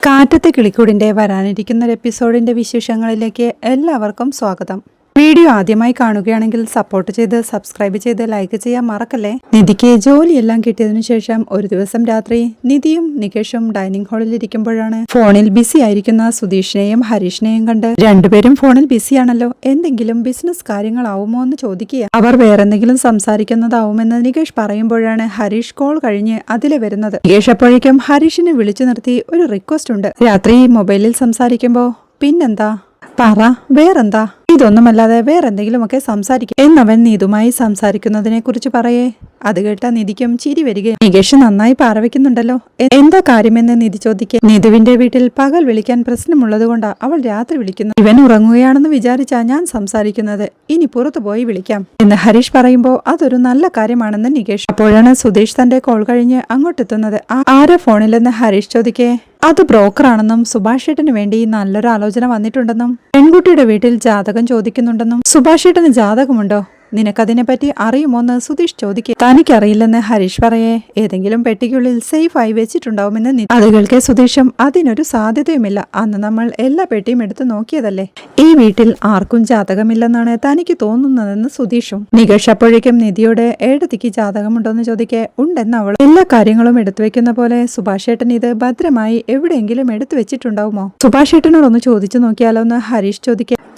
കാറ്റത്തെ കിളിക്കൂടിന്റെ വരാനിരിക്കുന്ന ഒരു എപ്പിസോഡിന്റെ വിശേഷങ്ങളിലേക്ക് എല്ലാവർക്കും സ്വാഗതം. വീഡിയോ ആദ്യമായി കാണുകയാണെങ്കിൽ സപ്പോർട്ട് ചെയ്ത് സബ്സ്ക്രൈബ് ചെയ്ത് ലൈക്ക് ചെയ്യാൻ മറക്കല്ലേ. നിധിക്ക് ജോലിയെല്ലാം കിട്ടിയതിനു ശേഷം ഒരു ദിവസം രാത്രി നിധിയും നികേഷും ഡൈനിങ് ഹാളിൽ ഇരിക്കുമ്പോഴാണ് ഫോണിൽ ബിസി ആയിരിക്കുന്ന സുധീഷിനെയും ഹരീഷിനെയും കണ്ട് രണ്ടുപേരും ഫോണിൽ ബിസിയാണല്ലോ, എന്തെങ്കിലും ബിസിനസ് കാര്യങ്ങളാവുമോ എന്ന് ചോദിക്കുക. അവർ വേറെന്തെങ്കിലും സംസാരിക്കുന്നതാവുമെന്ന് നികേഷ് പറയുമ്പോഴാണ് ഹരീഷ് കോൾ കഴിഞ്ഞ് അതിലെ വരുന്നത്. നികേഷ് അപ്പോഴേക്കും ഹരീഷിനെ വിളിച്ചു നിർത്തി ഒരു റിക്വസ്റ്റ് ഉണ്ട്. രാത്രി മൊബൈലിൽ സംസാരിക്കുമ്പോ പിന്നെന്താ പറ, വേറെന്താ, ഇതൊന്നുമല്ലാതെ വേറെന്തെങ്കിലുമൊക്കെ സംസാരിക്കും എന്നവൻ നീതുമായി സംസാരിക്കുന്നതിനെ കുറിച്ച് പറയേ. അത് കേട്ട നിധിക്കും ചിരി വരികയും നികേഷ് നന്നായി പാറവെക്കുന്നുണ്ടല്ലോ, എന്താ കാര്യമെന്ന് നിധി ചോദിക്കുക. നിധുവിന്റെ വീട്ടിൽ പകൽ വിളിക്കാൻ പ്രശ്നമുള്ളത് കൊണ്ടാ അവൾ രാത്രി വിളിക്കുന്നു. ഇവൻ ഉറങ്ങുകയാണെന്ന് വിചാരിച്ചാ ഞാൻ സംസാരിക്കുന്നത്, ഇനി പുറത്തു പോയി വിളിക്കാം എന്ന് ഹരീഷ് പറയുമ്പോ അതൊരു നല്ല കാര്യമാണെന്ന് നികേഷ്. അപ്പോഴാണ് സുധീഷ് തന്റെ കോൾ കഴിഞ്ഞ് അങ്ങോട്ടെത്തുന്നത്. ആരാ ഫോണിലെന്ന് ഹരീഷ് ചോദിക്കേ. അത് ബ്രോക്കറാണെന്നും സുഭാഷ് ഏട്ടന് വേണ്ടി നല്ലൊരു ആലോചന വന്നിട്ടുണ്ടെന്നും പെൺകുട്ടിയുടെ വീട്ടിൽ ജാതകം ചോദിക്കുന്നുണ്ടെന്നും. സുഭാഷ് ഏട്ടന് ജാതകമുണ്ടോ, നിനക്കതിനെപ്പറ്റി അറിയുമോന്ന് സുധീഷ് ചോദിക്കുക. തനിക്കറിയില്ലെന്ന് ഹരീഷ് പറയേ. ഏതെങ്കിലും പെട്ടിക്കുള്ളിൽ സേഫായി വെച്ചിട്ടുണ്ടാവുമെന്ന് അത് കേൾക്കെ സുധീഷും അതിനൊരു സാധ്യതയുമില്ല, അന്ന് നമ്മൾ എല്ലാ പെട്ടിയും എടുത്തു നോക്കിയതല്ലേ, ഈ വീട്ടിൽ ആർക്കും ജാതകമില്ലെന്നാണ് തനിക്ക് തോന്നുന്നതെന്ന് സുധീഷും. നികേഷ് അപ്പോഴേക്കും നിധിയോട് ഏടത്തിക്ക് ജാതകമുണ്ടോന്ന് ചോദിക്കേ. ഉണ്ടെന്ന് അവൾ. എല്ലാ കാര്യങ്ങളും എടുത്തു വെക്കുന്ന പോലെ സുഭാഷ് ഏട്ടൻ ഇത് ഭദ്രമായി എവിടെയെങ്കിലും എടുത്തു വെച്ചിട്ടുണ്ടാവുമോ, സുഭാഷ് ഏട്ടനോടൊന്ന് ചോദിച്ചു നോക്കിയാലോ എന്ന് ഹരീഷ്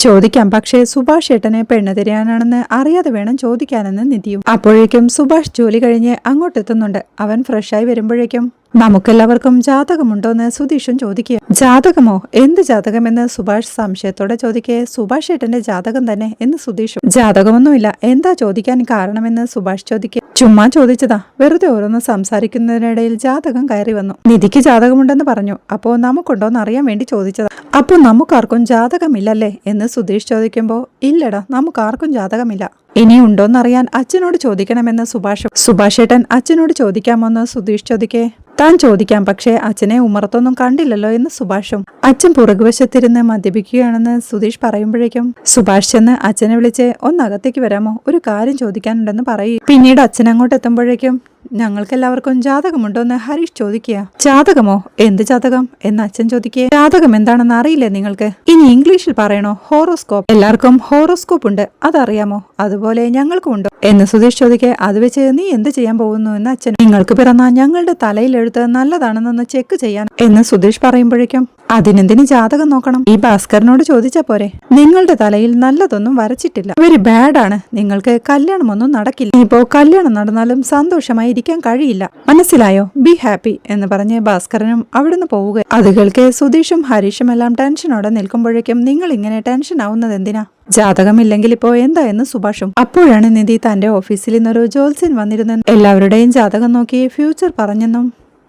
ചോദിക്കാം, പക്ഷേ സുഭാഷ് ഏട്ടനെ പെണ്ണ് തിരയാനാണെന്ന് അറിയാതെ വേണം ചോദിക്കാനെന്ന് നിധിയും. അപ്പോഴേക്കും സുഭാഷ് ജോലി കഴിഞ്ഞ് അങ്ങോട്ടെത്തുന്നുണ്ട്. അവൻ ഫ്രഷായി വരുമ്പോഴേക്കും നമുക്കെല്ലാവർക്കും ജാതകമുണ്ടോന്ന് സുധീഷും ചോദിക്കുക. ജാതകമോ, എന്ത് ജാതകമെന്ന് സുഭാഷ് സംശയത്തോടെ ചോദിക്കേ. സുഭാഷ് ഏട്ടന്റെ ജാതകം തന്നെ എന്ന് സുധീഷും. ജാതകമൊന്നുമില്ല, എന്താ ചോദിക്കാൻ കാരണമെന്ന് സുഭാഷ് ചോദിക്കുക. ചുമ്മാ ചോദിച്ചതാ, വെറുതെ ഓരോന്ന് സംസാരിക്കുന്നതിനിടയിൽ ജാതകം കയറി വന്നു. നിധിക്ക് ജാതകമുണ്ടെന്ന് പറഞ്ഞു, അപ്പോ നമുക്കുണ്ടോന്ന് അറിയാൻ വേണ്ടി ചോദിച്ചതാ. അപ്പൊ നമുക്കാർക്കും ജാതകമില്ലല്ലേ എന്ന് സുധീഷ് ചോദിക്കുമ്പോ ഇല്ലടാ, നമുക്കാർക്കും ജാതകമില്ല, ഇനി ഉണ്ടോന്നറിയാൻ അച്ഛനോട് ചോദിക്കണമെന്ന് സുഭാഷ് ഏട്ടൻ അച്ഛനോട് ചോദിക്കാമോന്ന് സുധീഷ് ചോദിക്കേ. താൻ ചോദിക്കാം, പക്ഷേ അച്ഛനെ ഉമ്മറത്തൊന്നും കണ്ടില്ലല്ലോ എന്ന് സുഭാഷും. അച്ഛൻ പുറകുവശത്തിരുന്ന് മദ്യപിക്കുകയാണെന്ന് സുധീഷ് പറയുമ്പോഴേക്കും സുഭാഷ് ചെന്ന് അച്ഛനെ വിളിച്ച് ഒന്നകത്തേക്ക് വരാമോ, ഒരു കാര്യം ചോദിക്കാനുണ്ടെന്ന് പറയും. പിന്നീട് അച്ഛൻ അങ്ങോട്ട് എത്തുമ്പോഴേക്കും ഞങ്ങൾക്കെല്ലാവർക്കും ജാതകമുണ്ടോന്ന് ഹരീഷ് ചോദിക്കുക. ജാതകമോ, എന്ത് ജാതകം എന്ന് അച്ഛൻ ചോദിക്കുക. ജാതകം എന്താണെന്ന് അറിയില്ലേ നിങ്ങൾക്ക്, ഇനി ഇംഗ്ലീഷിൽ പറയണോ, ഹോറോസ്കോപ്പ്, എല്ലാവർക്കും ഹോറോസ്കോപ്പ് ഉണ്ട്, അതറിയാമോ, അതുപോലെ ഞങ്ങൾക്കും ഉണ്ടോ എന്ന് സുധീഷ് ചോദിക്കുക. അത് വെച്ച് നീ എന്ത് ചെയ്യാൻ പോകുന്നു എന്ന് അച്ഛൻ. നിങ്ങൾക്ക് പിറന്ന ഞങ്ങളുടെ തലയിൽ എഴുത്ത് നല്ലതാണെന്നൊന്ന് ചെക്ക് ചെയ്യാൻ എന്ന് സുധീഷ് പറയുമ്പോഴേക്കും അതിനെന്തിന് ജാതകം നോക്കണം, ഈ ഭാസ്കരനോട് ചോദിച്ചാ പോരെ, നിങ്ങളുടെ തലയിൽ നല്ലതൊന്നും വരച്ചിട്ടില്ല, വെരി ബാഡ് ആണ്, നിങ്ങൾക്ക് കല്യാണമൊന്നും നടക്കില്ല, ഇപ്പോ കല്യാണം നടന്നാലും സന്തോഷമായി ഇരിക്കാൻ കഴിയില്ല, മനസ്സിലായോ, ബി ഹാപ്പി എന്ന് പറഞ്ഞ് ഭാസ്കരനും അവിടുന്ന് പോവുക. അത് കേൾക്കെ സുധീഷും ഹരീഷും എല്ലാം ടെൻഷനോടെ നിൽക്കുമ്പോഴേക്കും നിങ്ങൾ ഇങ്ങനെ ടെൻഷൻ ആവുന്നത് എന്തിനാ, ജാതകമില്ലെങ്കിൽ ഇപ്പോ എന്താ എന്ന് സുഭാഷും. അപ്പോഴാണ് നിധി തന്റെ ഓഫീസിൽ നിന്നൊരു ജോത്സ്യൻ വന്നിരുന്നെന്നും എല്ലാവരുടെയും ജാതകം നോക്കി ഫ്യൂച്ചർ പറഞ്ഞെന്നും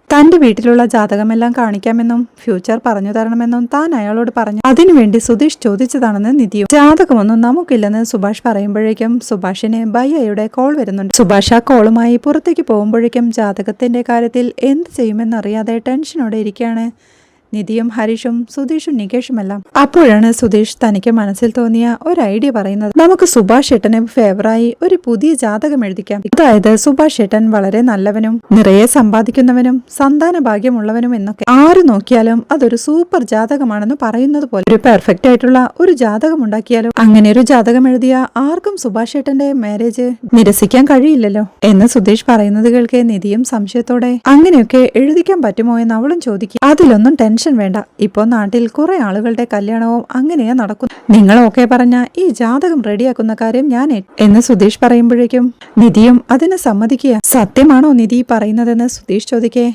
തന്റെ വീട്ടിലുള്ള ജാതകമെല്ലാം കാണിക്കാമെന്നും ഫ്യൂച്ചർ പറഞ്ഞു തരണമെന്നും താൻ അയാളോട് പറഞ്ഞു. അതിനുവേണ്ടി സുധീഷ് ചോദിച്ചതാണെന്ന് നിധിയും. ജാതകമൊന്നും നമുക്കില്ലെന്ന് സുഭാഷ് പറയുമ്പോഴേക്കും സുഭാഷിന് ബയ്യയുടെ കോൾ വരുന്നുണ്ട്. സുഭാഷ് ആ കോളുമായി പുറത്തേക്ക് പോകുമ്പോഴേക്കും ജാതകത്തിന്റെ കാര്യത്തിൽ എന്ത് ചെയ്യുമെന്നറിയാതെ ടെൻഷനോടെ ഇരിക്കുകയാണ് നിധിയും ഹരീഷും സുധീഷും നികേഷുമെല്ലാം. അപ്പോഴാണ് സുധീഷ് തനിക്ക് മനസ്സിൽ തോന്നിയ ഒരു ഐഡിയ പറയുന്നത്. നമുക്ക് സുഭാഷ് ഏട്ടന് ഫേവറായി ഒരു പുതിയ ജാതകം എഴുതിക്കാം. അതായത് സുഭാഷ് ഏട്ടൻ വളരെ നല്ലവനും നിറയെ സമ്പാദിക്കുന്നവനും സന്താന ഭാഗ്യമുള്ളവനും എന്നൊക്കെ ആര് നോക്കിയാലും അതൊരു സൂപ്പർ ജാതകമാണെന്ന് പറയുന്നത് പോലെ ഒരു പെർഫെക്റ്റ് ആയിട്ടുള്ള ഒരു ജാതകം ഉണ്ടാക്കിയാലും അങ്ങനെ ഒരു ജാതകം എഴുതിയ ആർക്കും സുഭാഷ് ഏട്ടന്റെ മാരേജ് നിരസിക്കാൻ കഴിയില്ലല്ലോ എന്ന് സുധീഷ് പറയുന്നത് കേൾക്കെ നിധിയും സംശയത്തോടെ അങ്ങനെയൊക്കെ എഴുതിക്കാൻ പറ്റുമോ എന്ന് അവളും ചോദിക്കും. അതിലൊന്നും ടെൻഷൻ വേണ്ട, ഇപ്പോ നാട്ടിൽ കുറെ ആളുകളുടെ കല്യാണവും അങ്ങനെയാ നടക്കുന്നു, നിങ്ങൾ ഓക്കെ പറഞ്ഞ ഈ ജാതകം റെഡിയാക്കുന്ന കാര്യം ഞാൻ എന്ന് സുധീഷ് പറയുമ്പോഴേക്കും നിധിയും അതിന് സമ്മതിക്കുക. സത്യമാണോ നിധി പറയുന്നതെന്ന് സുധീഷ് ചോദിക്കേ.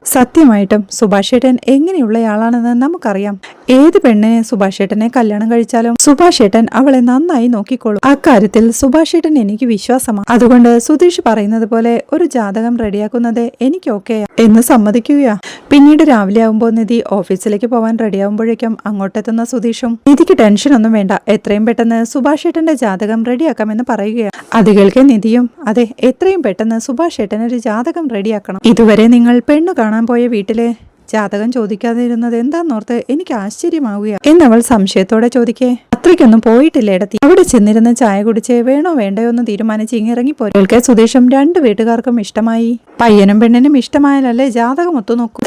സത്യമായിട്ടും സുഭാഷ് ഏട്ടൻ എങ്ങനെയുള്ളയാളാണെന്ന് നമുക്കറിയാം, ഏത് പെണ്ണിനെ സുഭാഷ് ഏട്ടനെ കല്യാണം കഴിച്ചാലും സുഭാഷ് ഏട്ടൻ അവളെ നന്നായി നോക്കിക്കോളും, അക്കാര്യത്തിൽ സുഭാഷ് ഏട്ടൻ എനിക്ക് വിശ്വാസമാണ്, അതുകൊണ്ട് സുധീഷ് പറയുന്നത് പോലെ ഒരു ജാതകം റെഡിയാക്കുന്നത് എനിക്ക് ഓക്കെയാ എന്ന് സമ്മതിക്കുകയാ. പിന്നീട് രാവിലെ ആവുമ്പോൾ നിധി ഓഫീസിലേക്ക് പോവാൻ റെഡിയാവുമ്പോഴേക്കും അങ്ങോട്ടെത്തുന്ന സുധീഷും നിധിക്ക് ടെൻഷനൊന്നും വേണ്ട, എത്രയും പെട്ടെന്ന് സുഭാഷ് ഏട്ടന്റെ ജാതകം റെഡിയാക്കാമെന്ന് പറയുകയാണ്. അത് കേൾക്കെ നിധിയും അതെ, എത്രയും പെട്ടെന്ന് സുഭാഷ് ഏട്ടനൊരു ജാതകം റെഡിയാക്കണം, ഇതുവരെ നിങ്ങൾ പെണ്ണു കാണാൻ പോയ വീട്ടിലെ ജാതകം ചോദിക്കാതെ ഇരുന്നത് എന്താന്നോർത്ത് എനിക്ക് ആശ്ചര്യമാവുക എന്നവൾ സംശയത്തോടെ ചോദിക്കേ. അത്രയ്ക്കൊന്നും പോയിട്ടില്ല ഇടത്തി. അവിടെ ചെന്നിരുന്ന് ചായ കുടിച്ച് വേണോ വേണ്ടയോ എന്ന് തീരുമാനിച്ച് ഇങ്ങിറങ്ങിപ്പോയി. കേൾക്കെ സുദേശം രണ്ടു വീട്ടുകാർക്കും ഇഷ്ടമായി. പയ്യനും പെണ്ണിനും ഇഷ്ടമായാലല്ലേ ജാതകം ഒത്തു നോക്കൂ.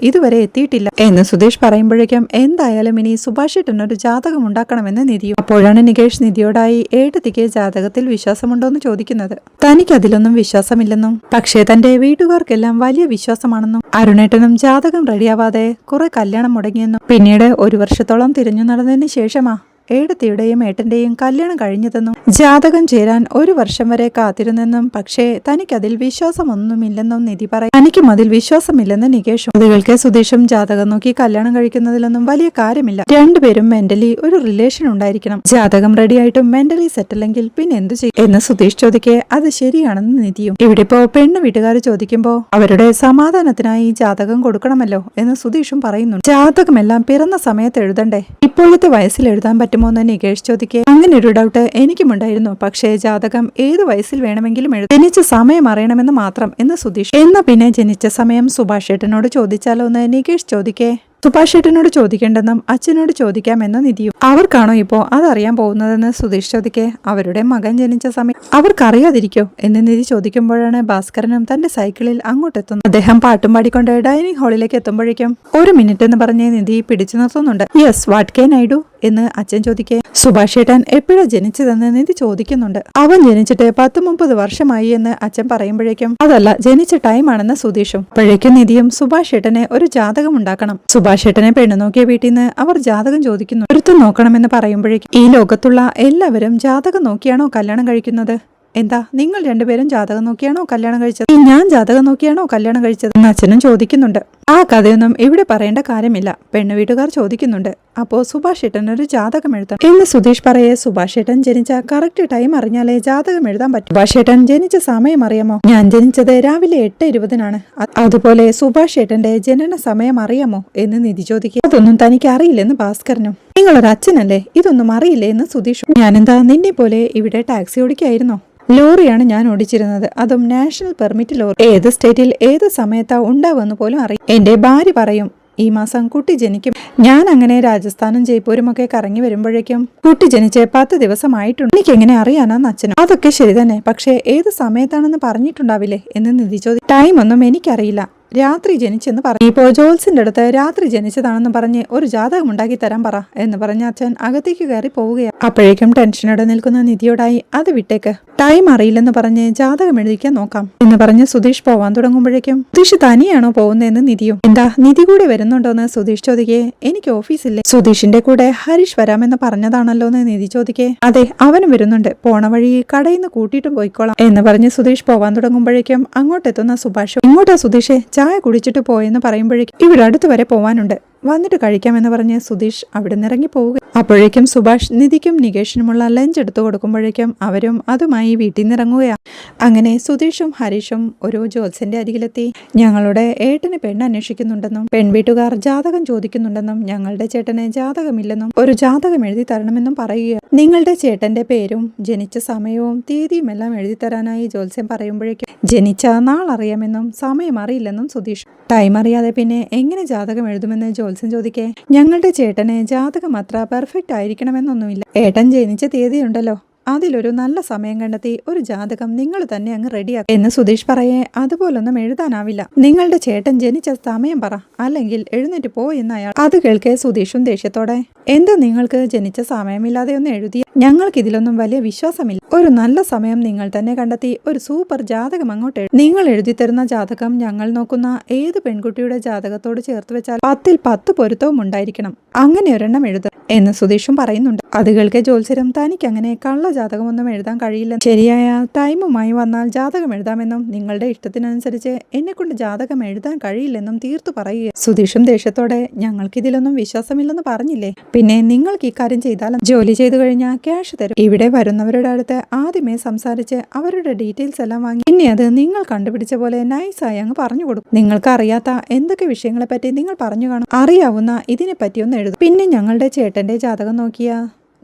ഇതുവരെ എത്തിയിട്ടില്ല എന്ന് സുധീഷ് പറയുമ്പോഴേക്കും എന്തായാലും ഇനി സുഭാഷേട്ടനൊരു ജാതകം ഉണ്ടാക്കണമെന്ന് നിധിയും. അപ്പോഴാണ് നികേഷ് നിധിയോടായി ഏട്ടത്തിക്ക് ജാതകത്തിൽ വിശ്വാസമുണ്ടോന്ന് ചോദിക്കുന്നത്. തനിക്ക് അതിലൊന്നും വിശ്വാസമില്ലെന്നും പക്ഷേ തന്റെ വീട്ടുകാർക്കെല്ലാം വലിയ വിശ്വാസമാണെന്നും അരുണേട്ടനും ജാതകം റെഡിയാവാതെ കുറെ കല്യാണം മുടങ്ങിയെന്നും പിന്നീട് 1 വർഷത്തോളം തിരിഞ്ഞു നടന്നതിന് ശേഷമാ ഏടത്തിയുടെയും ഏട്ടന്റെയും കല്യാണം കഴിഞ്ഞതെന്നും ജാതകം ചേരാൻ 1 വർഷം വരെ കാത്തിരുന്നെന്നും പക്ഷേ തനിക്കതിൽ വിശ്വാസമൊന്നുമില്ലെന്നും നിധി പറയും. തനിക്കും അതിൽ വിശ്വാസമില്ലെന്ന് നികേഷും. പ്രതികൾക്ക് സുധീഷും ജാതകം നോക്കി കല്യാണം കഴിക്കുന്നതിലൊന്നും വലിയ കാര്യമില്ല. രണ്ടുപേരും മെന്റലി ഒരു റിലേഷൻ ഉണ്ടായിരിക്കണം. ജാതകം റെഡിയായിട്ടും മെന്റലി സെറ്റല്ലെങ്കിൽ പിന്നെ എന്തു ചെയ്യും എന്ന് സുധീഷ് ചോദിക്കെ അത് ശരിയാണെന്ന് നിധിയും. ഇവിടെ ഇപ്പോ പെണ്ണ് വീട്ടുകാർ ചോദിക്കുമ്പോ അവരുടെ സമാധാനത്തിനായി ജാതകം കൊടുക്കണമല്ലോ എന്ന് സുധീഷും പറയുന്നുണ്ട്. ജാതകമെല്ലാം പിറന്ന സമയത്ത് എഴുതണ്ടേ? ഇപ്പോഴത്തെ വയസ്സിൽ എഴുതാൻ പറ്റുമോന്ന് നികേഷ് ചോദിക്കെ അങ്ങനെ ഒരു ഡൗട്ട് എനിക്കുമുണ്ടായിരുന്നു. പക്ഷേ ജാതകം ഏത് വയസ്സിൽ വേണമെങ്കിലും എഴുതാം. ജനിച്ച സമയം അറിയണമെന്ന് മാത്രം എന്ന് സുധീഷ്. എന്നാ പിന്നെ ജനിച്ച സമയം സുഭാഷ് ഏട്ടനോട് ചോദിച്ചാലോ എന്ന് നികേഷ് ചോദിക്കെ സുഭാഷ് ഏട്ടനോട് ചോദിക്കേണ്ടെന്നും അച്ഛനോട് ചോദിക്കാമെന്ന് നിധിയും. അവർക്കാണോ ഇപ്പോ അതറിയാൻ പോകുന്നതെന്ന് സുധീഷ് ചോദിക്കെ അവരുടെ മകൻ ജനിച്ച സമയം അവർക്കറിയാതിരിക്കോ എന്ന് നിധി ചോദിക്കുമ്പോഴാണ് ഭാസ്കരനും തന്റെ സൈക്കിളിൽ അങ്ങോട്ടെത്തുന്നത്. അദ്ദേഹം പാട്ടും പാടിക്കൊണ്ട് ഡൈനിങ് ഹാളിലേക്ക് എത്തുമ്പോഴേക്കും 1 മിനിറ്റ് എന്ന് പറഞ്ഞ് നിധി പിടിച്ചു നിർത്തുന്നുണ്ട്. Yes what can I do എന്ന് അച്ഛൻ ചോദിക്കെ സുഭാഷ് ഏട്ടൻ എപ്പോഴാ ജനിച്ചതെന്ന് നിധി ചോദിക്കുന്നുണ്ട്. അവൻ ജനിച്ചിട്ട് 10-30 വർഷമായി എന്ന് അച്ഛൻ പറയുമ്പോഴേക്കും അതല്ല ജനിച്ച ടൈമാണെന്ന് സുധീഷും. അപ്പോഴേക്കും നിധിയും സുഭാഷ് ഏട്ടനെ ഒരു ജാതകം ഉണ്ടാക്കണം. സുഭാഷ് ഏട്ടനെ പെണ്ണു നോക്കിയ വീട്ടിൽ നിന്ന് അവർ ജാതകം ചോദിക്കുന്നു. ഒരുത്തം നോക്കണമെന്ന് പറയുമ്പോഴേക്കും ഈ ലോകത്തുള്ള എല്ലാവരും ജാതകം നോക്കിയാണോ കല്യാണം കഴിക്കുന്നത്? എന്താ നിങ്ങൾ രണ്ടുപേരും ജാതകം നോക്കിയാണോ കല്യാണം കഴിച്ചത്? ഞാൻ ജാതകം നോക്കിയാണോ കല്യാണം കഴിച്ചത് എന്ന് അച്ഛനും ചോദിക്കുന്നുണ്ട്. ആ കഥയൊന്നും ഇവിടെ പറയേണ്ട കാര്യമില്ല. പെണ്ണു വീട്ടുകാർ ചോദിക്കുന്നുണ്ട്. അപ്പോ സുഭാഷ് ഏട്ടൻ ഒരു ജാതകം എഴുതാം എന്ന് സുധീഷ് പറയെ സുഭാഷ് ഏട്ടൻ ജനിച്ച കറക്റ്റ് ടൈം അറിഞ്ഞാലേ ജാതകം എഴുതാൻ പറ്റും. സുഭാഷ് ഏട്ടൻ ജനിച്ച സമയം അറിയാമോ? ഞാൻ ജനിച്ചത് രാവിലെ 8:20 അതുപോലെ സുഭാഷ് ഏട്ടന്റെ ജനന സമയം അറിയാമോ എന്ന് നിധി ചോദിക്കുക. അതൊന്നും തനിക്ക് അറിയില്ലെന്ന് ഭാസ്കരനും. നിങ്ങളൊരു അച്ഛനല്ലേ, ഇതൊന്നും അറിയില്ലേ എന്ന് സുധീഷ്. ഞാനെന്താ നിന്നെ പോലെ ഇവിടെ ടാക്സി ഓടിക്കായിരുന്നോ? ലോറിയാണ് ഞാൻ ഓടിച്ചിരുന്നത്, അതും നാഷണൽ പെർമിറ്റ് ലോറി. ഏത് സ്റ്റേറ്റിൽ ഏത് സമയത്താ ഉണ്ടാവുമെന്ന് പോലും അറിയും. എന്റെ ഭാര്യ പറയും ഈ മാസം കുട്ടി ജനിക്കും. ഞാൻ അങ്ങനെ രാജസ്ഥാനും ജയ്പൂരും ഒക്കെ കറങ്ങി വരുമ്പോഴേക്കും കുട്ടി ജനിച്ച് 10 ദിവസമായിട്ടുണ്ട്. എനിക്ക് എങ്ങനെ അറിയാനാന്ന് അച്ഛനും. അതൊക്കെ ശരി തന്നെ, പക്ഷേ ഏത് സമയത്താണെന്ന് പറഞ്ഞിട്ടുണ്ടാവില്ലേ എന്ന് നിധി ചോദിച്ചു. ടൈം ഒന്നും എനിക്കറിയില്ല, രാത്രി ജനിച്ചെന്ന് പറഞ്ഞു. ഇപ്പോ ജോൽസിന്റെ അടുത്ത് രാത്രി ജനിച്ചതാണെന്ന് പറഞ്ഞ് ഒരു ജാതകം ഉണ്ടാക്കി തരാൻ പറ എന്ന് പറഞ്ഞ അച്ഛൻ അകത്തേക്ക് കയറി പോവുകയാണ്. അപ്പോഴേക്കും ടെൻഷനോടെ നിൽക്കുന്ന നിധിയോടായി അത് വിട്ടേക്ക്, ടൈം അറിയില്ലെന്ന് പറഞ്ഞ് ജാതകം എഴുതിക്കാൻ നോക്കാം എന്ന് പറഞ്ഞ് സുധീഷ് പോവാൻ തുടങ്ങുമ്പോഴേക്കും സുധീഷ് തനിയാണോ പോകുന്നതെന്ന് നിധിയും. എന്താ നിധി കൂടെ വരുന്നുണ്ടോന്ന് സുധീഷ് ചോദിക്കേ. എനിക്ക് ഓഫീസില്ലേ? സുധീഷിന്റെ കൂടെ ഹരീഷ് വരാമെന്ന് പറഞ്ഞതാണല്ലോ എന്ന് നിധി ചോദിക്കേ. അതെ അവനും വരുന്നുണ്ട്, പോണ വഴി കടയിൽ നിന്ന് കൂട്ടിയിട്ടും പോയിക്കോളാം എന്ന് പറഞ്ഞ് സുധീഷ് പോവാൻ തുടങ്ങുമ്പോഴേക്കും അങ്ങോട്ടെത്തുന്ന സുഭാഷ്. ഇങ്ങോട്ടാ സുധീഷേ, ചായ കുടിച്ചിട്ട് പോയെന്ന് പറയുമ്പോഴേക്കും ഇവിടെ അടുത്ത് വരെ പോവാനുണ്ട്, വന്നിട്ട് കഴിക്കാമെന്ന് പറഞ്ഞ് സുധീഷ് അവിടെ നിന്ന് ഇറങ്ങി പോവുക. അപ്പോഴേക്കും സുഭാഷ് നിധിക്കും നികേഷിനുമുള്ള ലഞ്ച് എടുത്തു കൊടുക്കുമ്പോഴേക്കും അവരും അതുമായി വീട്ടിൽ നിന്ന് ഇറങ്ങുകയാണ്. അങ്ങനെ സുധീഷും ഹരീഷും ഒരു ജോത്സ്യന്റെ അരികിലെത്തി. ഞങ്ങളുടെ ഏട്ടന് പെണ്ണ് അന്വേഷിക്കുന്നുണ്ടെന്നും പെൺവീട്ടുകാർ ജാതകം ചോദിക്കുന്നുണ്ടെന്നും ഞങ്ങളുടെ ചേട്ടന് ജാതകമില്ലെന്നും ഒരു ജാതകം എഴുതി തരണമെന്നും പറയുക. നിങ്ങളുടെ ചേട്ടന്റെ പേരും ജനിച്ച സമയവും തീയതിയും എല്ലാം എഴുതി തരാനായി ജോത്സ്യം പറയുമ്പോഴേക്കും ജനിച്ച നാളറിയാമെന്നും സമയം അറിയില്ലെന്നും സുധീഷ്. ടൈം അറിയാതെ പിന്നെ എങ്ങനെ ജാതകം എഴുതുമെന്ന് ജോത്സ്യൻ ചോദിക്കേ. ഞങ്ങളുടെ ചേട്ടന് ജാതകം അത്ര പെർഫെക്റ്റ് ആയിരിക്കണമെന്നൊന്നുമില്ല. ഏട്ടൻ ജനിച്ച തീയതിയുണ്ടല്ലോ, അതിലൊരു നല്ല സമയം കണ്ടെത്തി ഒരു ജാതകം നിങ്ങൾ തന്നെ അങ്ങ് റെഡിയാക്കും എന്ന് സുധീഷ് പറയേ. അതുപോലൊന്നും എഴുതാനാവില്ല, നിങ്ങളുടെ ചേട്ടൻ ജനിച്ച സമയം പറ, അല്ലെങ്കിൽ എഴുന്നേറ്റ് പോ എന്ന് അയാൾ. അത് കേൾക്കെ സുധീഷും ദേഷ്യത്തോടെ എന്താ നിങ്ങൾക്ക് ജനിച്ച സമയമില്ലാതെ ഒന്ന് എഴുതിയ? ഞങ്ങൾക്ക് ഇതിലൊന്നും വലിയ വിശ്വാസമില്ല. ഒരു നല്ല സമയം നിങ്ങൾ തന്നെ കണ്ടെത്തി ഒരു സൂപ്പർ ജാതകം അങ്ങോട്ട് നിങ്ങൾ എഴുതി തരുന്ന ജാതകം ഞങ്ങൾ നോക്കുന്ന ഏത് പെൺകുട്ടിയുടെ ജാതകത്തോട് ചേർത്ത് വെച്ചാൽ 10ൽ 10 പൊരുത്തവും ഉണ്ടായിരിക്കണം. അങ്ങനെ ഒരെണ്ണം എഴുതുക എന്ന് സുധീഷും പറയുന്നുണ്ട്. അത് കേൾക്കെ ജോത്സ്യരും തനിക്ക് അങ്ങനെ കള്ള ജാതകമൊന്നും എഴുതാൻ കഴിയില്ല, ശരിയായ ടൈമുമായി വന്നാൽ ജാതകം എഴുതാമെന്നും നിങ്ങളുടെ ഇഷ്ടത്തിനനുസരിച്ച് എന്നെ കൊണ്ട് ജാതകം എഴുതാൻ കഴിയില്ലെന്നും തീർത്തു പറയുക. സുധീഷും ദേഷ്യത്തോടെ ഞങ്ങൾക്കിതിലൊന്നും വിശ്വാസമില്ലെന്ന് പറഞ്ഞില്ലേ, പിന്നെ നിങ്ങൾക്ക് ഇക്കാര്യം ചെയ്താലും ജോലി ചെയ്തു കഴിഞ്ഞാൽ ക്യാഷ് തരും. ഇവിടെ വരുന്നവരുടെ അടുത്ത് ആദ്യമേ സംസാരിച്ച് അവരുടെ ഡീറ്റെയിൽസ് എല്ലാം വാങ്ങി പിന്നെ അത് നിങ്ങൾ കണ്ടുപിടിച്ച പോലെ നൈസായി അങ്ങ് പറഞ്ഞു കൊടുക്കും. നിങ്ങൾക്ക് അറിയാത്ത എന്തൊക്കെ വിഷയങ്ങളെ പറ്റി നിങ്ങൾ പറഞ്ഞു കാണും, അറിയാവുന്ന ഇതിനെ പറ്റിയൊന്ന് എഴുതും. പിന്നെ ഞങ്ങളുടെ ചേട്ടന്റെ ജാതകം നോക്കിയാ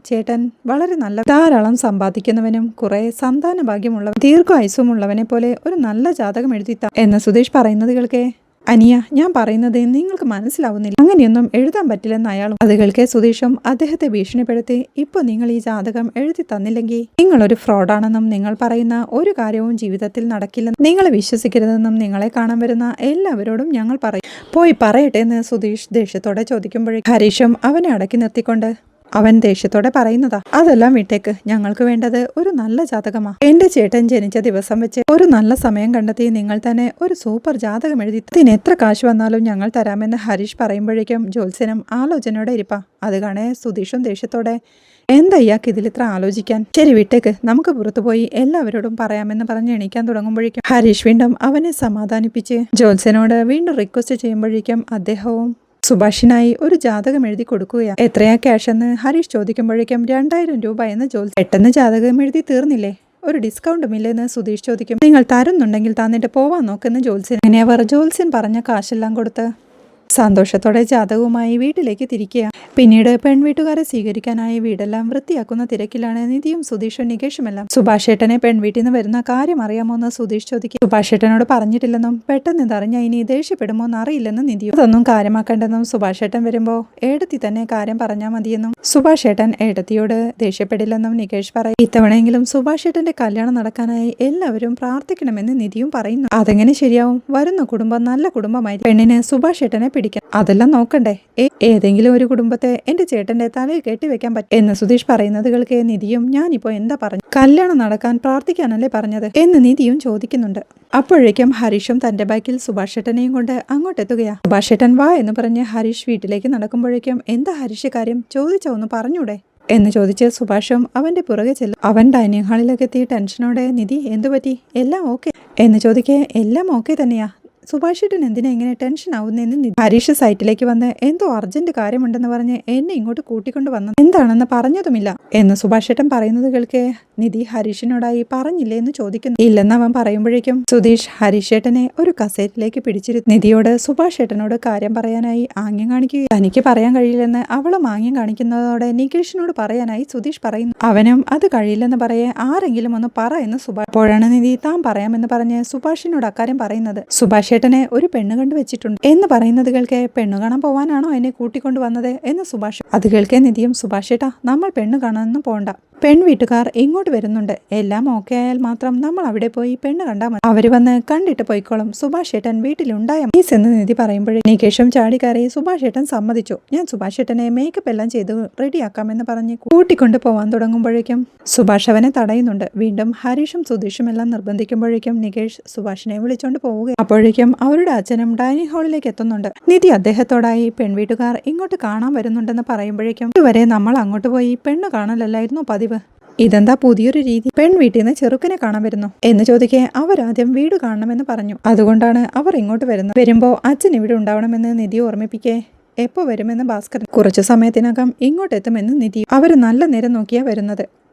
ചേട്ടൻ വളരെ നല്ല ധാരാളം സമ്പാദിക്കുന്നവനും കുറെ സന്താന ഭാഗ്യമുള്ളവൻ ദീർഘായുസ്സുമുള്ളവനെ പോലെ ഒരു നല്ല ജാതകം എഴുതിത്താം എന്ന് സുധീഷ് പറയുന്നത് കേൾക്കെ അനിയ, ഞാൻ പറയുന്നത് നിങ്ങൾക്ക് മനസ്സിലാവുന്നില്ല. അങ്ങനെയൊന്നും എഴുതാൻ പറ്റില്ലെന്ന് അയാളും. അത് കേൾക്കെ സുധീഷും അദ്ദേഹത്തെ ഭീഷണിപ്പെടുത്തി, ഇപ്പൊ നിങ്ങൾ ഈ ജാതകം എഴുതി തന്നില്ലെങ്കിൽ നിങ്ങളൊരു ഫ്രോഡാണെന്നും നിങ്ങൾ പറയുന്ന ഒരു കാര്യവും ജീവിതത്തിൽ നടക്കില്ലെന്നും നിങ്ങളെ വിശ്വസിക്കരുതെന്നും നിങ്ങളെ കാണാൻ വരുന്ന എല്ലാവരോടും ഞങ്ങൾ പറയും. പോയി പറയട്ടെ എന്ന് സുധീഷ് ദേഷ്യത്തോടെ ചോദിക്കുമ്പോഴേ ഹരീഷും അവനെ അടക്കി നിർത്തിക്കൊണ്ട് അവൻ ദേഷ്യത്തോടെ പറയുന്നതാ, അതെല്ലാം വിട്ടേക്ക്. ഞങ്ങൾക്ക് വേണ്ടത് ഒരു നല്ല ജാതകമാ. എന്റെ ചേട്ടൻ ജനിച്ച ദിവസം വെച്ച് ഒരു നല്ല സമയം കണ്ടെത്തി നിങ്ങൾ തന്നെ ഒരു സൂപ്പർ ജാതകം എഴുതി ഇതിന് എത്ര കാശ് വന്നാലും ഞങ്ങൾ തരാമെന്ന് ഹരീഷ് പറയുമ്പോഴേക്കും ജ്യോത്സ്യനും ആലോചനയോടെ ഇരിപ്പാ. അത് കാണേ സുധീഷും ദേഷ്യത്തോടെ, എന്താ ഇയാൾക്ക് ഇതിലിത്ര ആലോചിക്കാൻ? ശരി വിട്ടേക്ക്, നമുക്ക് പുറത്തുപോയി എല്ലാവരോടും പറയാമെന്ന് പറഞ്ഞ് എണീക്കാൻ തുടങ്ങുമ്പോഴേക്കും ഹരീഷ് വീണ്ടും അവനെ സമാധാനിപ്പിച്ച് ജ്യോത്സ്യനോട് വീണ്ടും റിക്വസ്റ്റ് ചെയ്യുമ്പോഴേക്കും അദ്ദേഹവും സുഭാഷിനായി ഒരു ജാതകം എഴുതി കൊടുക്കുകയാണ്. എത്രയാ ക്യാഷ് എന്ന് ഹരീഷ് ചോദിക്കുമ്പോഴേക്കും 2000 രൂപ എന്ന് ജ്യോത്സ്യൻ. പെട്ടെന്ന് ജാതകം എഴുതി തീർന്നില്ലേ? ഒരു ഡിസ്കൗണ്ടും ഇല്ലെന്ന് സുധീഷ് ചോദിക്കും. നിങ്ങൾ തരുന്നുണ്ടെങ്കിൽ തന്നിട്ട് പോവാൻ നോക്കുന്ന ജ്യോത്സ്യൻ. അങ്ങനെ അവർ ജ്യോത്സ്യൻ പറഞ്ഞ കാശെല്ലാം കൊടുത്ത് സന്തോഷത്തോടെ ജാതകവുമായി വീട്ടിലേക്ക് തിരിക്കുക. പിന്നീട് പെൺവീട്ടുകാരെ സ്വീകരിക്കാനായി വീടെല്ലാം വൃത്തിയാക്കുന്ന തിരക്കിലാണ് നിധിയും സുധീഷും നികേഷുമെല്ലാം. സുഭാഷേട്ടനെ പെൺവീട്ടിൽ നിന്ന് വരുന്ന കാര്യം അറിയാമോ എന്ന് സുധീഷ് ചോദിക്കും. സുഭാഷേട്ടനോട് പറഞ്ഞിട്ടില്ലെന്നും പെട്ടെന്ന് ഇതറിഞ്ഞ ഇനി ദേഷ്യപ്പെടുമോ എന്ന് അറിയില്ലെന്നും നിധിയും. അതൊന്നും കാര്യമാക്കേണ്ടെന്നും സുഭാഷേട്ടൻ വരുമ്പോ ഏടത്തി തന്നെ കാര്യം പറഞ്ഞാൽ മതിയെന്നും സുഭാഷേട്ടൻ ഏടത്തിയോട് ദേഷ്യപ്പെടില്ലെന്നും നികേഷ് പറയും. ഇത്തവണയെങ്കിലും സുഭാഷേട്ടന്റെ കല്യാണം നടക്കാനായി എല്ലാവരും പ്രാർത്ഥിക്കണമെന്ന് നിധിയും പറയുന്നു. അതെങ്ങനെ ശരിയാവും? വരുന്ന കുടുംബം നല്ല കുടുംബമായി. പെണ്ണിന് സുഭാഷേട്ടനെ പിടിക്കാം. അതെല്ലാം നോക്കണ്ടേ? ഏതെങ്കിലും ഒരു കുടുംബത്തെ എന്റെ ചേട്ടന്റെ തലയിൽ കെട്ടിവെക്കാൻ പറ്റും എന്ന് സുധീഷ് പറയുന്നത് കേൾക്കെ നിധിയും, ഞാനിപ്പോ എന്താ പറഞ്ഞു? കല്യാണം നടക്കാൻ പ്രാർത്ഥിക്കാനല്ലേ പറഞ്ഞത് എന്ന് നിധിയും ചോദിക്കുന്നുണ്ട്. അപ്പോഴേക്കും ഹരീഷും തന്റെ ബൈക്കിൽ സുഭാഷേട്ടനെയും കൊണ്ട് അങ്ങോട്ടെത്തുകയാ. സുഭാഷേട്ടൻ വാ എന്ന് പറഞ്ഞ് ഹരീഷ് വീട്ടിലേക്ക് നടക്കുമ്പോഴേക്കും, എന്താ ഹരീഷ് കാര്യം? ചോദിച്ചോ, ഒന്ന് പറഞ്ഞൂടെ എന്ന് ചോദിച്ച് സുഭാഷും അവന്റെ പുറകെ ചെല്ലും. അവൻ ഡൈനിങ് ഹാളിലേക്ക് എത്തി ടെൻഷനോടെ, നിധി എന്തുപറ്റി? എല്ലാം ഓക്കെ എന്ന് ചോദിക്കേ, എല്ലാം ഓക്കെ തന്നെയാ. സുഭാഷേട്ടൻ എന്തിനാ ഇങ്ങനെ ടെൻഷൻ ആവുന്നതെന്ന് ഹരീഷ് സൈറ്റിലേക്ക് വന്ന് എന്തോ അർജന്റ് കാര്യമുണ്ടെന്ന് പറഞ്ഞ് എന്നെ ഇങ്ങോട്ട് കൂട്ടിക്കൊണ്ട് വന്നത് എന്താണെന്ന് പറഞ്ഞതുമില്ല എന്ന് സുഭാഷേട്ടൻ പറയുന്നത് കേൾക്കെ നിധി ഹരീഷിനോടായി പറഞ്ഞില്ലേ എന്ന് ചോദിക്കുന്നു. ഇല്ലെന്ന് അവൻ പറയുമ്പോഴേക്കും സുധീഷ് ഹരീഷേട്ടനെ ഒരു കസേരയിലേക്ക് പിടിച്ചിരുത്തി നിധിയോട് സുഭാഷേട്ടനോട് കാര്യം പറയാനായി ആംഗ്യം കാണിക്കുക. തനിക്ക് പറയാൻ കഴിയില്ലെന്ന് അവളും ആംഗ്യം കാണിക്കുന്നതോടെ നികേഷിനോട് പറയാനായി സുധീഷ് പറയുന്നു. അവനും അത് കഴിയില്ലെന്ന് പറയേ ആരെങ്കിലും ഒന്ന് പറ എന്ന് സുഭാഷ്. അപ്പോഴാണ് നിധി താൻ പറയാമെന്ന് പറഞ്ഞ് സുഭാഷിനോട് അക്കാര്യം പറയുന്നത്. സുഭാഷ് ചേട്ടനെ ഒരു പെണ്ണ് കണ്ടു വെച്ചിട്ടുണ്ട് എന്ന് പറയുന്നത് കേൾക്കെ, പെണ്ണു കാണാൻ പോവാനാണോ എന്നെ കൂട്ടിക്കൊണ്ടു വന്നത് എന്ന് സുഭാഷ്. അത് കേൾക്കെ നിധിയും, സുഭാഷ് ചേട്ടാ നമ്മൾ പെണ്ണ് കാണാനൊന്നും പോണ്ട, പെൺവീട്ടുകാർ ഇങ്ങോട്ട് വരുന്നുണ്ട്, എല്ലാം ഓക്കെ ആയാൽ മാത്രം നമ്മൾ അവിടെ പോയി പെണ്ണ് കണ്ടാൽ മതി, അവര് വന്ന് കണ്ടിട്ട് പോയിക്കോളും, സുഭാഷ് ചേട്ടൻ വീട്ടിലുണ്ടായ പ്ലീസ് എന്ന് നിധി പറയുമ്പോഴേ നികേഷും ചാടിക്കയറി സുഭാഷ് ചേട്ടൻ സമ്മതിച്ചു, ഞാൻ സുഭാഷ് ചേട്ടനെ മേക്കപ്പ് എല്ലാം ചെയ്ത് റെഡിയാക്കാമെന്ന് പറഞ്ഞ് കൂട്ടിക്കൊണ്ട് പോവാൻ തുടങ്ങുമ്പോഴേക്കും സുഭാഷ് അവനെ തടയുന്നുണ്ട്. വീണ്ടും ഹരീഷും സുധീഷും എല്ലാം നിർബന്ധിക്കുമ്പോഴേക്കും നികേഷ് സുഭാഷിനെ വിളിച്ചോണ്ട് പോവുക. അപ്പോഴേക്കും അവരുടെ അച്ഛനും ഡൈനിങ് ഹാളിലേക്ക് എത്തുന്നുണ്ട്. നിധി അദ്ദേഹത്തോടായി പെൺവീട്ടുകാർ ഇങ്ങോട്ട് കാണാൻ വരുന്നുണ്ടെന്ന് പറയുമ്പോഴേക്കും, ഇതുവരെ നമ്മൾ അങ്ങോട്ട് പോയി പെണ്ണ് കാണലല്ലായിരുന്നു പതിവ്, ഇതെന്താ പുതിയൊരു രീതി? പെൺവീട്ടിൽ നിന്ന് ചെറുക്കനെ കാണാൻ വരുന്നു എന്ന് ചോദിക്കെ അവരാദ്യം വീട് കാണണമെന്ന് പറഞ്ഞു, അതുകൊണ്ടാണ് അവർ ഇങ്ങോട്ട് വരുന്നത്, വരുമ്പോ അച്ഛൻ ഇവിടെ ഉണ്ടാവണമെന്ന് നിധി ഓർമ്മിപ്പിക്കേ. എപ്പോ വരുമെന്ന് ഭാസ്കരൻ, കുറച്ചു സമയത്തിനകം ഇങ്ങോട്ടെത്തുമെന്ന് നിധി. അവര് നല്ല നേരം നോക്കിയാ വരുന്നത്.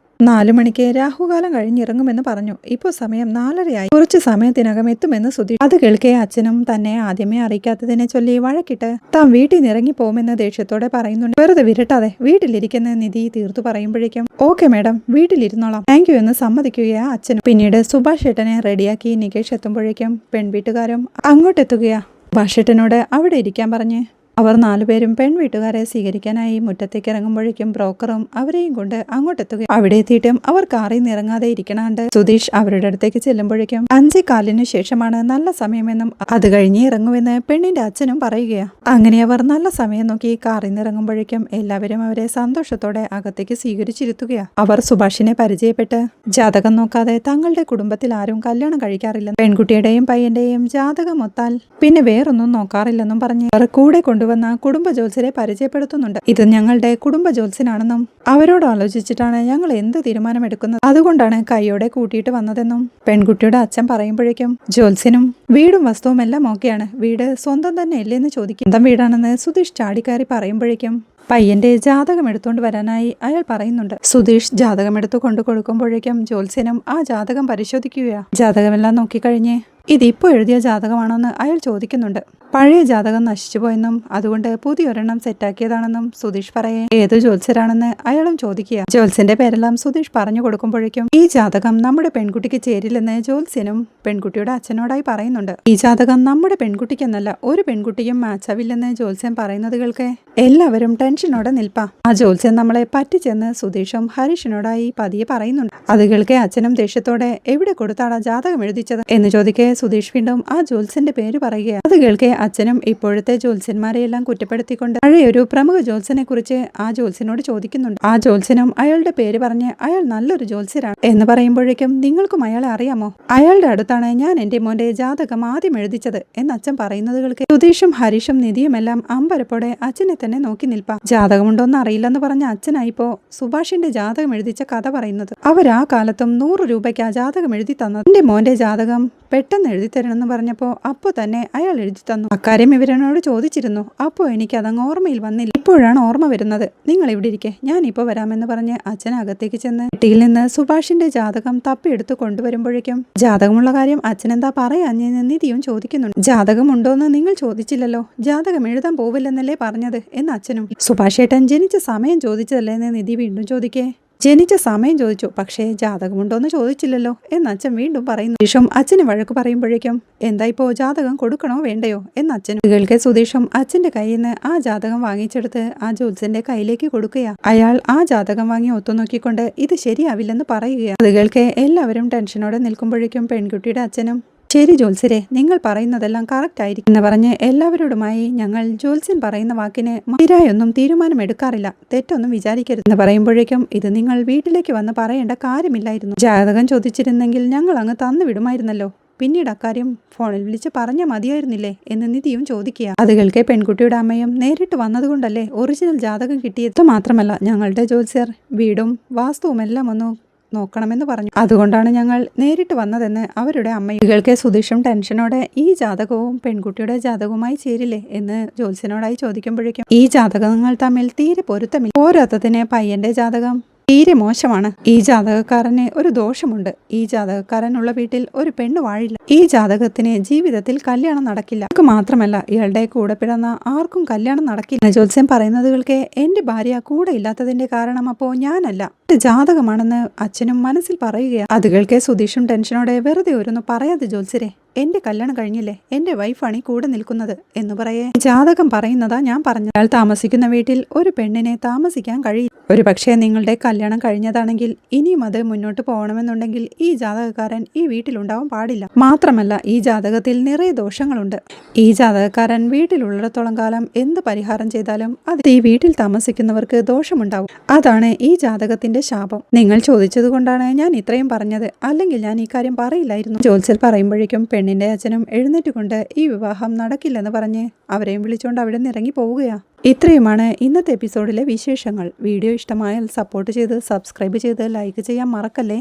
4 മണിക്ക് രാഹുകാലം കഴിഞ്ഞിറങ്ങുമെന്ന് പറഞ്ഞു. ഇപ്പോൾ സമയം 4:30 കുറച്ചു സമയത്തിനകം എത്തുമെന്ന് സുധീഷ്. അത് കേൾക്കെ അച്ഛനും തന്നെ ആദ്യമേ അറിയിക്കാത്തതിനെ ചൊല്ലി വഴക്കിട്ട് താൻ വീട്ടിൽ നിന്ന് ഇറങ്ങി പോകുമെന്ന് ദേഷ്യത്തോടെ പറയുന്നുണ്ട്. വെറുതെ വിരട്ടാതെ വീട്ടിലിരിക്കുന്ന നിധി തീർത്തു പറയുമ്പോഴേക്കും, ഓക്കെ മേഡം വീട്ടിലിരുന്നോളാം, താങ്ക് യു എന്ന് സമ്മതിക്കുകയാ അച്ഛനും. പിന്നീട് സുഭാഷ് ഏട്ടനെ റെഡിയാക്കി നികേഷ് എത്തുമ്പോഴേക്കും പെൺവീട്ടുകാരും അങ്ങോട്ടെത്തുകയാ. സുഭാഷ് ഏട്ടനോട് അവിടെ ഇരിക്കാൻ പറഞ്ഞ് അവർ 4 പേരും പെൺവീട്ടുകാരെ സ്വീകരിക്കാനായി മുറ്റത്തേക്ക് ഇറങ്ങുമ്പോഴേക്കും ബ്രോക്കറും അവരെയും കൊണ്ട് അങ്ങോട്ടെത്തുക. അവിടെ എത്തിയിട്ടും അവർ കാറിൽ നിന്ന് ഇറങ്ങാതെ ഇരിക്കണാണ്ട് സുധീഷ് അവരുടെ അടുത്തേക്ക് ചെല്ലുമ്പോഴേക്കും 5:15 ശേഷമാണ് നല്ല സമയമെന്നും അത് കഴിഞ്ഞ് ഇറങ്ങുമെന്ന് പെണ്ണിന്റെ അച്ഛനും പറയുകയാ. അങ്ങനെ അവർ നല്ല സമയം നോക്കി കാറിൽ നിന്ന് ഇറങ്ങുമ്പോഴേക്കും എല്ലാവരും അവരെ സന്തോഷത്തോടെ അകത്തേക്ക് സ്വീകരിച്ചിരുത്തുകയാ. അവർ സുഭാഷിനെ പരിചയപ്പെട്ട് ജാതകം നോക്കാതെ തങ്ങളുടെ കുടുംബത്തിൽ ആരും കല്യാണം കഴിക്കാറില്ലെന്നും പെൺകുട്ടിയുടെയും പയ്യന്റെയും ജാതകം ഒത്താൽ പിന്നെ വേറൊന്നും നോക്കാറില്ലെന്നും പറഞ്ഞ് അവർ കൂടെ കൊണ്ടുവന്ന കുടുംബ ജ്യോത്സ്യരെ പരിചയപ്പെടുത്തുന്നുണ്ട്. ഇത് ഞങ്ങളുടെ കുടുംബ ജ്യോത്സ്യനാണെന്നും അവരോട് ആലോചിച്ചിട്ടാണ് ഞങ്ങൾ എന്ത് തീരുമാനമെടുക്കുന്നത്, അതുകൊണ്ടാണ് കൈയോടെ കൂട്ടിയിട്ട് വന്നതെന്നും പെൺകുട്ടിയുടെ അച്ഛൻ പറയുമ്പോഴേക്കും ജ്യോത്സ്യനും വീടും വസ്തുവും എല്ലാം ഓക്കെയാണ്, വീട് സ്വന്തം തന്നെ ഇല്ലെന്ന് ചോദിക്കും. സ്വന്തം വീടാണെന്ന് സുധീഷ് ചാടിക്കയറി പറയുമ്പോഴേക്കും പയ്യന്റെ ജാതകം എടുത്തുകൊണ്ട് വരാനായി അയാൾ പറയുന്നുണ്ട്. സുധീഷ് ജാതകം എടുത്തു കൊണ്ടു കൊടുക്കുമ്പോഴേക്കും ജ്യോത്സ്യനും ആ ജാതകം പരിശോധിക്കുകയാ. ജാതകമെല്ലാം നോക്കിക്കഴിഞ്ഞ് ഇതിപ്പോൾ എഴുതിയ ജാതകമാണെന്ന് അയാൾ ചോദിക്കുന്നുണ്ട്. പഴയ ജാതകം നശിച്ചുപോയെന്നും അതുകൊണ്ട് പുതിയൊരെണ്ണം സെറ്റാക്കിയതാണെന്നും സുധീഷ് പറയേ ഏത് ജ്യോത്സ്യരാണെന്ന് അയാളും ചോദിക്കുക. ജ്യോത്സ്യന്റെ പേരെല്ലാം സുധീഷ് പറഞ്ഞു കൊടുക്കുമ്പോഴേക്കും ഈ ജാതകം നമ്മുടെ പെൺകുട്ടിക്ക് ചേരില്ലെന്ന് ജ്യോത്സ്യനും പെൺകുട്ടിയുടെ അച്ഛനോടായി പറയുന്നുണ്ട്. ഈ ജാതകം നമ്മുടെ പെൺകുട്ടിക്കെന്നല്ല ഒരു പെൺകുട്ടിയും മാച്ചാവില്ലെന്ന് ജ്യോത്സ്യൻ പറയുന്നത് കേൾക്കെ എല്ലാവരും ടെൻഷനോടെ നിൽപ്പാ. ആ ജ്യോത്സ്യൻ നമ്മളെ പറ്റിച്ചെന്ന് സുധീഷും ഹരീഷിനോടായി പതിയെ പറയുന്നുണ്ട്. അത് കേൾക്കെ അച്ഛനും ദേഷ്യത്തോടെ എവിടെ കൊടുത്താടാ ജാതകം എഴുതിച്ചത് എന്ന് ചോദിക്കെ സുധീഷ് വീണ്ടും ആ ജ്യോത്സ്യന്റെ പേര് പറയുകയാണ്. അത് കേൾക്കെ അച്ഛനും ഇപ്പോഴത്തെ ജ്യോത്സ്യന്മാരെയെല്ലാം കുറ്റപ്പെടുത്തിക്കൊണ്ട് പഴയൊരു പ്രമുഖ ജ്യോത്സ്യനെ കുറിച്ച് ആ ജ്യോത്സ്യനോട് ചോദിക്കുന്നുണ്ട്. ആ ജ്യോത്സ്യനും അയാളുടെ പേര് പറഞ്ഞ് അയാൾ നല്ലൊരു ജ്യോത്സ്യരാണ് എന്ന് പറയുമ്പോഴേക്കും നിങ്ങൾക്കും അയാളെ അറിയാമോ? അയാളുടെ അടുത്താണ് ഞാൻ എന്റെ മോന്റെ ജാതകം ആദ്യം എഴുതിച്ചത് എന്ന് അച്ഛൻ പറയുന്നത് കേൾക്കെ സുധീഷും ഹരീഷും നിധിയുമെല്ലാം അമ്പരപ്പോടെ അച്ഛനെ തന്നെ നോക്കി നിൽപ്പാ. ജാതകമുണ്ടോന്ന് അറിയില്ലെന്ന് പറഞ്ഞ അച്ഛനായിപ്പോ സുഭാഷിന്റെ ജാതകം എഴുതിച്ച കഥ പറയുന്നത്. അവരാ കാലത്തും 100 രൂപയ്ക്ക് ആ ജാതകം എഴുതി തന്നത്. എന്റെ മോന്റെ ജാതകം പെട്ടെന്ന് എഴുതി തരണമെന്ന് പറഞ്ഞപ്പോൾ അപ്പോൾ തന്നെ അയാൾ എഴുതി തന്നു. അക്കാര്യം ഇവരെന്നോട് ചോദിച്ചിരുന്നു. അപ്പോൾ എനിക്ക് അതങ്ങ് ഓർമ്മയിൽ വന്നില്ല. ഇപ്പോഴാണ് ഓർമ്മ വരുന്നത്. നിങ്ങൾ ഇവിടെ ഇരിക്കെ ഞാൻ ഇപ്പോൾ വരാമെന്ന് പറഞ്ഞ് അച്ഛൻ അകത്തേക്ക് ചെന്ന് കുട്ടിയിൽ നിന്ന് സുഭാഷിന്റെ ജാതകം തപ്പിയെടുത്ത് കൊണ്ടുവരുമ്പോഴേക്കും ജാതകമുള്ള കാര്യം അച്ഛനെന്താ പറയാഞ്ഞെന്ന് നിധിയും ചോദിക്കുന്നുണ്ട്. ജാതകം ഉണ്ടോന്ന് നിങ്ങൾ ചോദിച്ചില്ലല്ലോ, ജാതകം എഴുതാൻ പോവില്ലെന്നല്ലേ പറഞ്ഞത് എന്ന് അച്ഛനും. സുഭാഷേട്ടൻ ജനിച്ച സമയം ചോദിച്ചതല്ലേ എന്ന് നിധി വീണ്ടും ചോദിക്കേ ജനിച്ച സമയം ചോദിച്ചു, പക്ഷേ ജാതകമുണ്ടോന്ന് ചോദിച്ചില്ലല്ലോ എന്ന് അച്ഛൻ വീണ്ടും പറയുന്നു. സുധീഷും അച്ഛന് വഴക്ക് പറയുമ്പോഴേക്കും എന്താ ഇപ്പോ ജാതകം കൊടുക്കണോ വേണ്ടയോ എന്ന് അച്ഛനും. കേൾക്കെ സുധീഷും അച്ഛന്റെ കയ്യിൽ നിന്ന് ആ ജാതകം വാങ്ങിച്ചെടുത്ത് ആ ജ്യോത്സ്യന്റെ കയ്യിലേക്ക് കൊടുക്കുക. അയാൾ ആ ജാതകം വാങ്ങി ഒത്തുനോക്കിക്കൊണ്ട് ഇത് ശരിയാവില്ലെന്ന് പറയുകയാണ്. അത് കേൾക്കെ എല്ലാവരും ടെൻഷനോടെ നിൽക്കുമ്പോഴേക്കും പെൺകുട്ടിയുടെ അച്ഛനും ശരി ജ്യോത്സ്യരെ, നിങ്ങൾ പറയുന്നതെല്ലാം കറക്റ്റ് ആയിരിക്കും എന്ന് പറഞ്ഞ് എല്ലാവരോടുമായി ഞങ്ങൾ ജ്യോത്സ്യൻ പറയുന്ന വാക്കിന് ശരിയായൊന്നും തീരുമാനമെടുക്കാറില്ല, തെറ്റൊന്നും വിചാരിക്കരുത് എന്ന് പറയുമ്പോഴേക്കും ഇത് നിങ്ങൾ വീട്ടിലേക്ക് വന്ന് പറയേണ്ട കാര്യമില്ലായിരുന്നു. ജാതകം ചോദിച്ചിരുന്നെങ്കിൽ ഞങ്ങൾ അങ്ങ് തന്നു വിടുമായിരുന്നല്ലോ, പിന്നീട് അക്കാര്യം ഫോണിൽ വിളിച്ച് പറഞ്ഞാൽ മതിയായിരുന്നില്ലേ എന്ന് നിധിയും ചോദിക്കുക. അത് കേൾക്കെ പെൺകുട്ടിയുടെ അമ്മയും നേരിട്ട് വന്നതുകൊണ്ടല്ലേ ഒറിജിനൽ ജാതകം കിട്ടിയത്. മാത്രമല്ല ഞങ്ങളുടെ ജ്യോത്സ്യർ വീടും വാസ്തുവും എല്ലാം ഒന്ന് നോക്കണമെന്ന് പറഞ്ഞു, അതുകൊണ്ടാണ് ഞങ്ങൾ നേരിട്ട് വന്നതെന്ന് അവരുടെ അമ്മയുകൾക്ക്. സുധീഷും ടെൻഷനോടെ ഈ ജാതകവും പെൺകുട്ടിയുടെ ജാതകവുമായി ചേരില്ലേ എന്ന് ജ്യോത്സ്യനോടായി ചോദിക്കുമ്പോഴേക്കും ഈ ജാതകങ്ങൾ തമ്മിൽ തീരെ പൊരുത്തമില്ല. പോരാത്തതിന് പയ്യന്റെ ജാതകം തീരെ മോശമാണ്. ഈ ജാതകക്കാരന് ഒരു ദോഷമുണ്ട്. ഈ ജാതകക്കാരനുള്ള വീട്ടിൽ ഒരു പെണ്ണ് വാഴില്ല. ഈ ജാതകത്തിന് ജീവിതത്തിൽ കല്യാണം നടക്കില്ല. അത് മാത്രമല്ല ഇയാളുടെ കൂടെ പിറന്ന ആർക്കും കല്യാണം നടക്കില്ല. ജ്യോത്സ്യൻ പറയുന്നതുകൾക്ക് എന്റെ ഭാര്യ കൂടെ ഇല്ലാത്തതിന്റെ കാരണം അപ്പോ ഞാനല്ല, ജാതകമാണെന്ന് അച്ഛനും മനസ്സിൽ പറയുകയാണ്. അത് കേൾക്കെ സുധീഷും ടെൻഷനോടെ വെറുതെ ഒരുന്ന് പറയാതെ ജ്യോത്സ്യരെ, എന്റെ കല്യാണം കഴിഞ്ഞില്ലേ, എന്റെ വൈഫാണ് ഈ കൂടെ നിൽക്കുന്നത് എന്ന് പറയേ ജാതകം പറയുന്നതാ ഞാൻ പറഞ്ഞു. അയാൾ താമസിക്കുന്ന വീട്ടിൽ ഒരു പെണ്ണിനെ താമസിക്കാൻ കഴിയും. ഒരു പക്ഷേ നിങ്ങളുടെ കല്യാണം കഴിഞ്ഞതാണെങ്കിൽ ഇനിയും അത് മുന്നോട്ട് പോകണമെന്നുണ്ടെങ്കിൽ ഈ ജാതകക്കാരൻ ഈ വീട്ടിലുണ്ടാവാൻ പാടില്ല. മാത്രമല്ല ഈ ജാതകത്തിൽ നിറയെ ദോഷങ്ങളുണ്ട്. ഈ ജാതകക്കാരൻ വീട്ടിലുള്ളിടത്തോളം കാലം എന്ത് പരിഹാരം ചെയ്താലും അത് ഈ വീട്ടിൽ താമസിക്കുന്നവർക്ക് ദോഷമുണ്ടാവും. അതാണ് ഈ ജാതകത്തിന്റെ ശാപം. നിങ്ങൾ ചോദിച്ചത് കൊണ്ടാണ് ഞാൻ ഇത്രയും പറഞ്ഞത്, അല്ലെങ്കിൽ ഞാൻ ഈ കാര്യം പറയില്ലായിരുന്നു. ജ്യോത്സ്യൻ പറയുമ്പോഴേക്കും പെണ്ണിന്റെ അച്ഛനും എഴുന്നേറ്റുകൊണ്ട് ഈ വിവാഹം നടക്കില്ലെന്ന് പറഞ്ഞ് അവരെയും വിളിച്ചുകൊണ്ട് അവിടെ നിന്ന് ഇറങ്ങി പോവുകയാണ്. ഇത്രയുമാണ് ഇന്നത്തെ എപ്പിസോഡിലെ വിശേഷങ്ങൾ. വീഡിയോ ഇഷ്ടമായാൽ സപ്പോർട്ട് ചെയ്ത് സബ്സ്ക്രൈബ് ചെയ്ത് ലൈക്ക് ചെയ്യാൻ മറക്കല്ലേ.